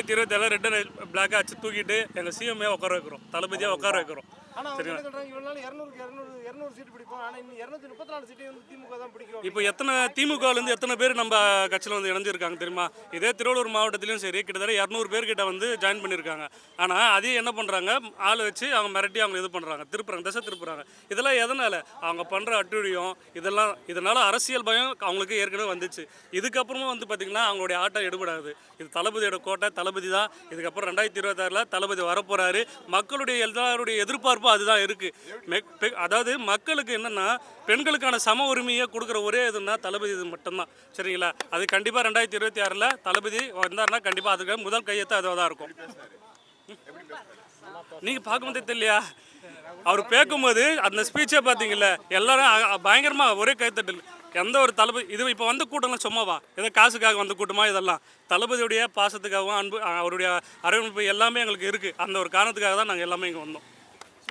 2027 red and பிளாக்காக அச்சு தூக்கிட்டு எங்கள் சிஎம்ஏ உட்கார வைக்கிறோம், தளபதியாக உட்கார வைக்கிறோம். இப்போ எத்தனை திமுகலேருந்து எத்தனை பேர் நம்ம கட்சியில் வந்து இணைஞ்சிருக்காங்க தெரியுமா? இதே திருவள்ளூர் மாவட்டத்திலையும் சரி கிட்டத்தட்ட 200 பேர்கிட்ட வந்து ஜாயின் பண்ணியிருக்காங்க. ஆனால் அதையும் என்ன பண்ணுறாங்க, ஆள் வச்சு அவங்க மிரட்டி அவங்க இது பண்ணுறாங்க, திருப்புறாங்க, திசை திருப்புறாங்க. இதெல்லாம் எதனால்? அவங்க பண்ணுற அட்டுழியம் இதனால் அரசியல் பயம் அவங்களுக்கு ஏற்கனவே வந்துச்சு. இதுக்கப்புறமும் வந்து பார்த்திங்கன்னா அவங்களுடைய ஆட்டம் எடுபடாது. இது தளபதியோட கோட்டை, தளபதி தான். இதுக்கப்புறம் 2026 தளபதி வரப்போகிறாரு. மக்களுடைய எல்லாருடைய எதிர்பார்ப்பும் அதுதான் இருக்குது. அதாவது மக்களுக்கு என்னென்னா பெண்களுக்கான சம உரிமையை கொடுக்குற ஒரே இதுன்னா தளபதி இது மட்டும்தான். சரிங்களா? அது கண்டிப்பாக 2026 தளபதி வந்தாருன்னா கண்டிப்பாக அதுக்கு முதல் கையெழுத்து அதுவாக தான் இருக்கும். நீங்கள் பார்க்கும்போதே தெரியலையா? அவர் பேக்கும்போது அந்த ஸ்பீச்சே பார்த்தீங்கல்ல, எல்லாரும் பயங்கரமாக ஒரே கைத்தட்டல். எந்த ஒரு தளபதி இது இப்போ வந்த கூட்டம்லாம் சும்மாவா? ஏதோ காசுக்காக வந்த கூட்டமாக இதெல்லாம்? தளபதியுடைய பாசத்துக்காகவும் அவருடைய அரவணைப்பு எல்லாமே எங்களுக்கு இருக்குது. அந்த ஒரு காரணத்துக்காக தான் நாங்கள் எல்லாமே இங்கே வந்தோம்.